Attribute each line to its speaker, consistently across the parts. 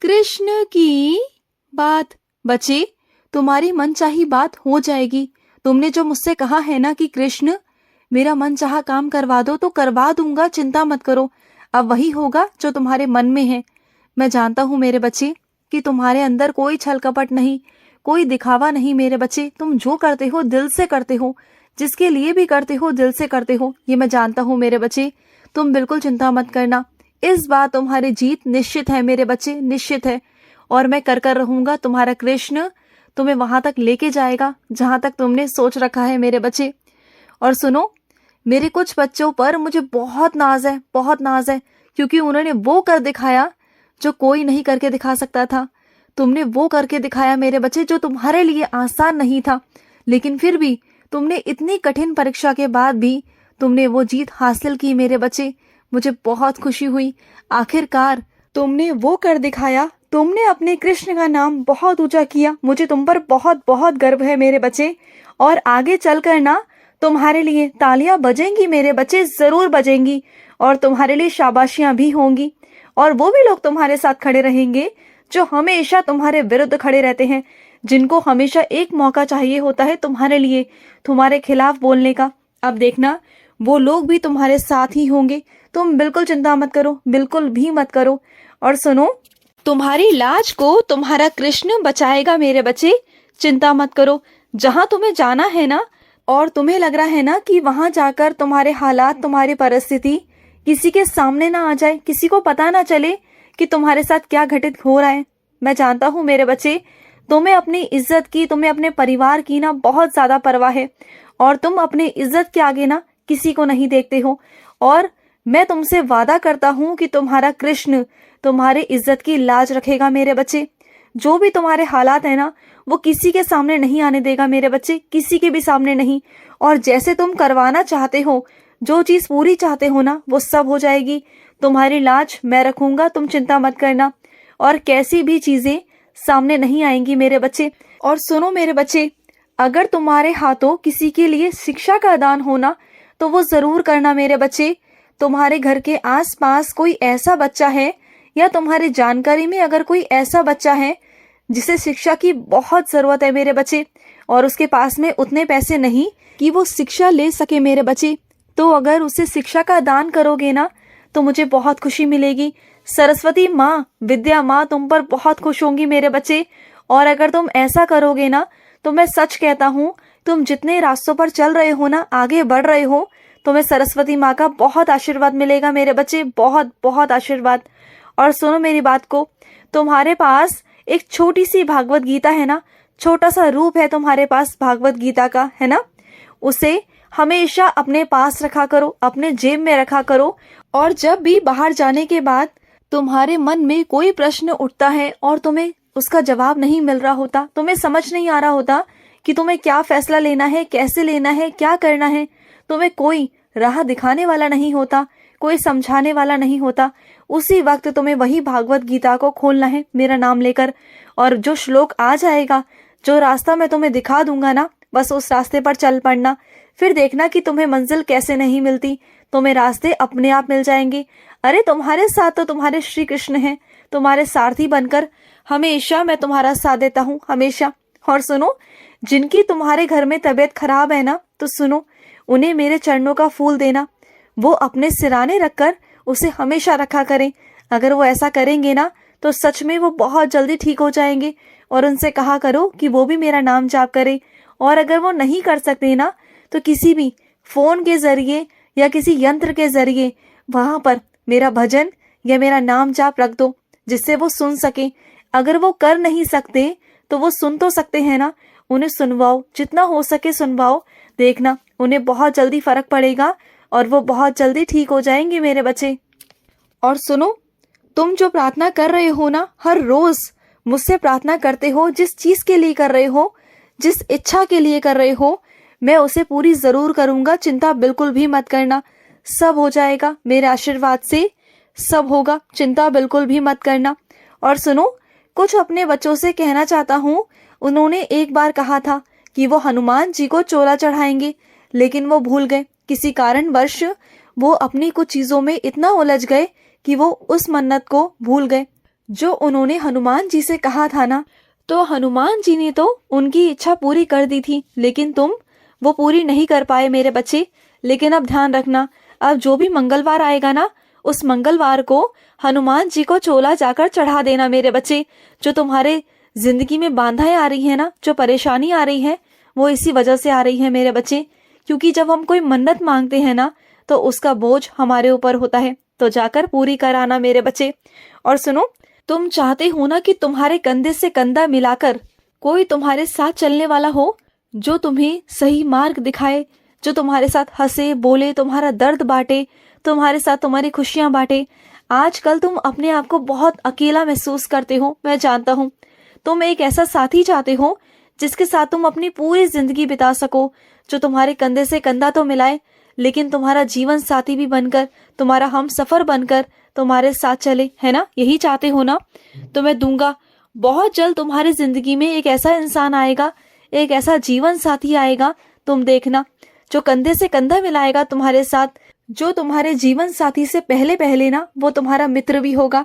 Speaker 1: कृष्ण की बात। बच्चे, तुम्हारी मनचाही बात हो जाएगी। तुमने जो मुझसे कहा है ना कि कृष्ण मेरा मनचाहा काम करवा दो, तो करवा दूंगा, चिंता मत करो। अब वही होगा जो तुम्हारे मन में है। मैं जानता हूँ मेरे बच्चे कि तुम्हारे अंदर कोई छल कपट नहीं, कोई दिखावा नहीं। मेरे बच्चे, तुम जो करते हो दिल से करते हो, जिसके लिए भी करते हो दिल से करते हो, ये मैं जानता हूँ मेरे बच्चे। तुम बिल्कुल चिंता मत करना, इस बार तुम्हारी जीत निश्चित है मेरे बच्चे, निश्चित है। और मैं कर कर रहूंगा। तुम्हारा कृष्ण तुम्हें वहां तक लेके जाएगा जहां तक तुमने सोच रखा है मेरे बच्चे। और सुनो, मेरे कुछ बच्चों पर मुझे बहुत नाज है, बहुत नाज है, क्योंकि उन्होंने वो कर दिखाया जो कोई नहीं करके दिखा सकता था। तुमने वो करके दिखाया मेरे बच्चे जो तुम्हारे लिए आसान नहीं था, लेकिन फिर भी तुमने इतनी कठिन परीक्षा के बाद भी तुमने वो जीत हासिल की मेरे बच्चे। मुझे बहुत खुशी हुई। आखिरकार तुमने वो कर दिखाया, तुमने अपने कृष्ण का नाम बहुत ऊंचा किया। मुझे तुम पर बहुत बहुत गर्व है मेरे बच्चे। और आगे चलकर ना तुम्हारे लिए तालियां बजेंगी मेरे बच्चे, जरूर बजेंगी। और तुम्हारे लिए शाबाशियां भी होंगी। और वो भी लोग तुम्हारे साथ खड़े रहेंगे जो हमेशा तुम्हारे विरुद्ध खड़े रहते हैं, जिनको हमेशा एक मौका चाहिए होता है तुम्हारे लिए, तुम्हारे खिलाफ बोलने का। अब देखना, वो लोग भी तुम्हारे साथ ही होंगे। तुम बिल्कुल चिंता मत करो, बिल्कुल भी मत करो। और सुनो, तुम्हारी लाज को तुम्हारा कृष्ण बचाएगा मेरे बच्चे, चिंता मत करो। जहां तुम्हें जाना है ना, और तुम्हें लग रहा है ना कि वहां जाकर तुम्हारे हालात, तुम्हारी परिस्थिति किसी के सामने ना आ जाए, किसी को पता ना चले कि तुम्हारे साथ क्या घटित हो रहा है। मैं जानता हूँ मेरे बच्चे, तुम्हें अपनी इज्जत की, तुम्हें अपने परिवार की ना बहुत ज्यादा परवाह है। और तुम अपने इज्जत के आगे ना किसी को नहीं देखते हो। और मैं तुमसे वादा करता हूँ कि तुम्हारा कृष्ण तुम्हारी इज्जत की लाज रखेगा मेरे बच्चे। जो भी तुम्हारे हालात है ना, वो किसी के सामने नहीं आने देगा मेरे बच्चे, किसी के भी सामने नहीं। और जैसे तुम करवाना चाहते हो, जो चीज पूरी चाहते हो ना, वो सब हो जाएगी। तुम्हारी लाज मैं रखूंगा, तुम चिंता मत करना। और कैसी भी चीजें सामने नहीं आएंगी मेरे बच्चे। और सुनो मेरे बच्चे, अगर तुम्हारे हाथों किसी के लिए शिक्षा का दान होना, तो वो जरूर करना मेरे बच्चे। तुम्हारे घर के आसपास कोई ऐसा बच्चा है, या तुम्हारी जानकारी में अगर कोई ऐसा बच्चा है जिसे शिक्षा की बहुत जरूरत है मेरे बच्चे, और उसके पास में उतने पैसे नहीं कि वो शिक्षा ले सके मेरे बच्चे, तो अगर उसे शिक्षा का दान करोगे ना, तो मुझे बहुत खुशी मिलेगी। सरस्वती माँ, विद्या माँ तुम पर बहुत खुश होंगी मेरे बच्चे। और अगर तुम ऐसा करोगे ना, तो मैं सच कहता हूँ, तुम जितने रास्तों पर चल रहे हो ना, आगे बढ़ रहे हो, तुम्हें सरस्वती माँ का बहुत आशीर्वाद मिलेगा मेरे बच्चे, बहुत बहुत आशीर्वाद। और सुनो मेरी बात को, तुम्हारे पास एक छोटी सी भागवत गीता है ना, छोटा सा रूप है तुम्हारे पास भागवत गीता का, है ना, उसे हमेशा अपने पास रखा करो, अपने जेब में रखा करो। और जब भी बाहर जाने के बाद तुम्हारे मन में कोई प्रश्न उठता है और तुम्हें उसका जवाब नहीं मिल रहा होता, तुम्हें समझ नहीं आ रहा होता कि तुम्हें क्या फैसला लेना है, कैसे लेना है, क्या करना है, तुम्हें कोई राह दिखाने वाला नहीं होता, कोई समझाने वाला नहीं होता, उसी वक्त तुम्हें वही भागवत गीता को खोलना है मेरा नाम लेकर। और जो श्लोक आ जाएगा, जो रास्ता मैं तुम्हें दिखा दूंगा ना, बस उस रास्ते पर चल पड़ना। फिर देखना कि तुम्हें मंजिल कैसे नहीं मिलती, तुम्हें रास्ते अपने आप मिल जाएंगे। अरे तुम्हारे साथ तो तुम्हारे श्री कृष्ण हैं, तुम्हारे सारथी बनकर हमेशा मैं तुम्हारा साथ देता हूँ, हमेशा। और सुनो, जिनकी तुम्हारे घर में तबीयत खराब है ना, तो सुनो, उन्हें मेरे चरणों का फूल देना, वो अपने सिराने रखकर उसे हमेशा रखा करें। अगर वो ऐसा करेंगे ना, तो सच में वो बहुत जल्दी ठीक हो जाएंगे। और उनसे कहा करो कि वो भी मेरा नाम जाप करें। और अगर वो नहीं कर सकते ना, तो किसी भी फोन के जरिए या किसी यंत्र के जरिए वहां पर मेरा भजन या मेरा नाम जाप रख दो, जिससे वो सुन सके। अगर वो कर नहीं सकते तो वो सुन तो सकते हैं ना, उन्हें सुनवाओ, जितना हो सके सुनवाओ। देखना, उन्हें बहुत जल्दी फर्क पड़ेगा और वो बहुत जल्दी ठीक हो जाएंगे मेरे बच्चे। और सुनो, तुम जो प्रार्थना कर रहे हो ना, हर रोज मुझसे प्रार्थना करते हो, जिस चीज के लिए कर रहे हो, जिस इच्छा के लिए कर रहे हो, मैं उसे पूरी जरूर करूंगा, चिंता बिल्कुल भी मत करना। सब हो जाएगा मेरे आशीर्वाद से, सब होगा, चिंता बिल्कुल भी मत करना। और सुनो, कुछ अपने बच्चों से कहना चाहता हूँ। उन्होंने एक बार कहा था कि वो हनुमान जी को चोला चढ़ाएंगे, लेकिन वो भूल गए, किसी कारणवश वो अपनी कुछ चीजों में इतना उलझ गए कि वो उस मन्नत को भूल गए। जो उन्होंने हनुमान जी से कहा था ना, तो हनुमान जी ने तो उनकी इच्छा पूरी कर दी थी, लेकिन तुम वो पूरी नहीं कर पाए मेरे बच्चे। लेकिन अब ध्यान रखना, अब जो भी मंगलवार आएगा ना, उस मंगलवार को हनुमान जी को चोला जाकर चढ़ा देना मेरे बच्चे। जो तुम्हारे जिंदगी में बाधाएं आ रही है ना, जो परेशानी आ रही है, वो इसी वजह से आ रही है मेरे बच्चे। क्योंकि जब हम कोई मन्नत मांगते हैं ना, तो उसका बोझ हमारे ऊपर होता है, तो जाकर पूरी कराना मेरे बच्चे। और सुनो, तुम चाहते हो ना कि तुम्हारे कंधे से कंधा मिलाकर कोई तुम्हारे साथ चलने वाला हो, जो तुम्हें सही मार्ग दिखाए, जो तुम्हारे साथ हंसे बोले, तुम्हारा दर्द बांटे, तुम्हारे साथ तुम्हारी खुशियां बांटे। आजकल तुम अपने आप को बहुत अकेला महसूस करते हो, मैं जानता हूँ। तुम एक ऐसा साथी चाहते हो जिसके साथ तुम अपनी पूरी जिंदगी बिता सको, जो तुम्हारे कंधे से कंधा तो मिलाए, लेकिन तुम्हारा जीवन साथी भी बनकर, तुम्हारा हम सफर बनकर तुम्हारे साथ चले, है ना? यही चाहते हो ना? तो मैं दूंगा। बहुत जल्द तुम्हारी जिंदगी में एक ऐसा इंसान आएगा, एक ऐसा जीवन साथी आएगा, तुम देखना, जो कंधे से कंधा मिलाएगा तुम्हारे साथ, जो तुम्हारे जीवन साथी से पहले पहले ना वो तुम्हारा मित्र भी होगा।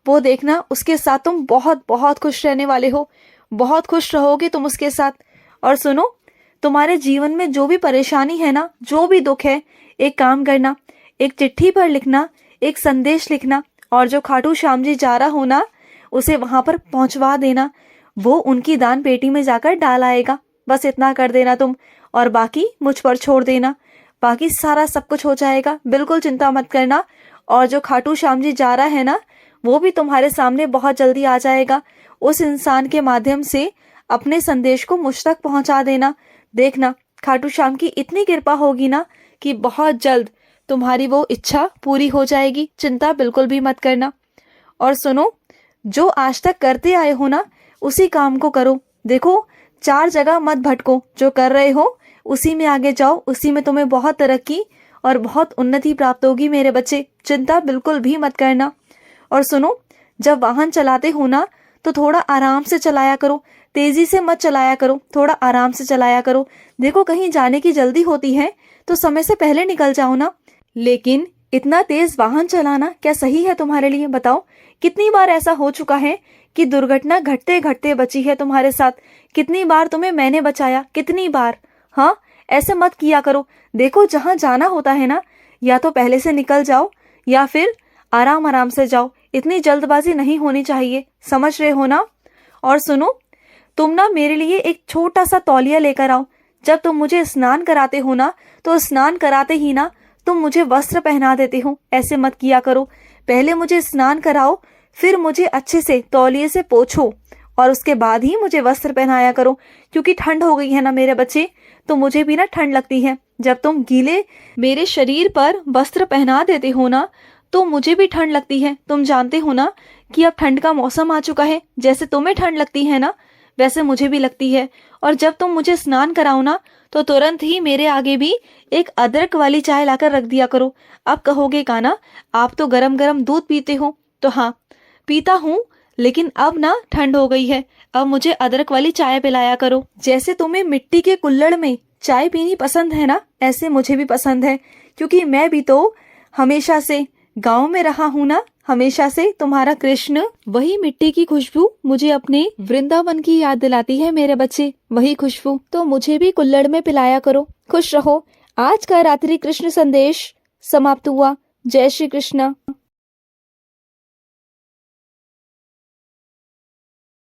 Speaker 1: वो देखना, उसके साथ तुम बहुत बहुत खुश रहने वाले हो, बहुत खुश रहोगे तुम उसके साथ। और सुनो, तुम्हारे जीवन में जो भी परेशानी है ना, जो भी दुख है, एक काम करना, एक चिट्ठी पर लिखना, एक संदेश लिखना, और जो खाटू श्याम जी जा रहा हो ना, उसे वहां पर पहुंचवा देना। वो उनकी दान पेटी में जाकर डाल आएगा। बस इतना कर देना तुम, और बाकी मुझ पर छोड़ देना। बाकी सारा सब कुछ हो जाएगा, बिल्कुल चिंता मत करना। और जो खाटू श्याम जी जा रहा है ना, वो भी तुम्हारे सामने बहुत जल्दी आ जाएगा। उस इंसान के माध्यम से अपने संदेश को मुझ तक पहुंचा देना। देखना, खाटू श्याम की इतनी कृपा होगी ना कि बहुत जल्द तुम्हारी वो इच्छा पूरी हो जाएगी। चिंता बिल्कुल भी मत करना। और सुनो, जो आज तक करते आए हो ना, उसी काम को करो। देखो, 4 जगह मत भटको, जो कर रहे हो उसी में आगे जाओ, उसी में तुम्हें बहुत तरक्की और बहुत उन्नति प्राप्त होगी मेरे बच्चे। चिंता बिल्कुल भी मत करना। और सुनो, जब वाहन चलाते हो ना, तो थोड़ा आराम से चलाया करो, तेजी से मत चलाया करो, थोड़ा आराम से चलाया करो। देखो, कहीं जाने की जल्दी होती है तो समय से पहले निकल जाओ ना। लेकिन इतना तेज वाहन चलाना क्या सही है तुम्हारे लिए? बताओ, कितनी बार ऐसा हो चुका है कि दुर्घटना घटते घटते बची है तुम्हारे साथ? कितनी बार तुम्हें मैंने बचाया, कितनी बार। हाँ, ऐसे मत किया करो। देखो, जहां जाना होता है ना, या तो पहले से निकल जाओ या फिर आराम आराम से जाओ। इतनी जल्दबाजी नहीं होनी चाहिए, समझ रहे हो ना? और सुनो, तुम ना मेरे लिए एक छोटा सा तौलिया लेकर आओ। जब तुम मुझे स्नान कराते हो ना, तो स्नान कराते ही ना तुम मुझे वस्त्र पहना देते हो। ऐसे मत किया करो। पहले मुझे स्नान कराओ, फिर मुझे अच्छे से तौलिए से पोंछो, और उसके बाद ही मुझे वस्त्र पहनाया करो। क्योंकि ठंड हो गई है ना मेरे बच्चे, तो मुझे भी ना ठंड लगती है। जब तुम गीले मेरे शरीर पर वस्त्र पहना देते हो ना, तो मुझे भी ठंड लगती है। तुम जानते हो ना कि अब ठंड का मौसम आ चुका है। जैसे तुम्हें ठंड लगती है ना, वैसे मुझे भी लगती है। और जब तुम मुझे स्नान कराओ ना, तो तुरंत ही मेरे आगे भी एक अदरक वाली चाय लाकर रख दिया करो। अब कहोगे काना, आप तो गरम गरम दूध पीते हो। तो हाँ, पीता हूँ, लेकिन अब ना ठंड हो गई है, अब मुझे अदरक वाली चाय पिलाया करो। जैसे तुम्हें मिट्टी के कुल्हड़ में चाय पीनी पसंद है ना, ऐसे मुझे भी पसंद है। क्योंकि मैं भी तो हमेशा से गांव में रहा हूँ ना, हमेशा से। तुम्हारा कृष्ण, वही मिट्टी की खुशबू मुझे अपने वृंदावन की याद दिलाती है मेरे बच्चे, वही खुशबू। तो मुझे भी कुल्हड़ में पिलाया करो। खुश रहो। आज का रात्रि कृष्ण संदेश समाप्त हुआ। जय श्री कृष्ण।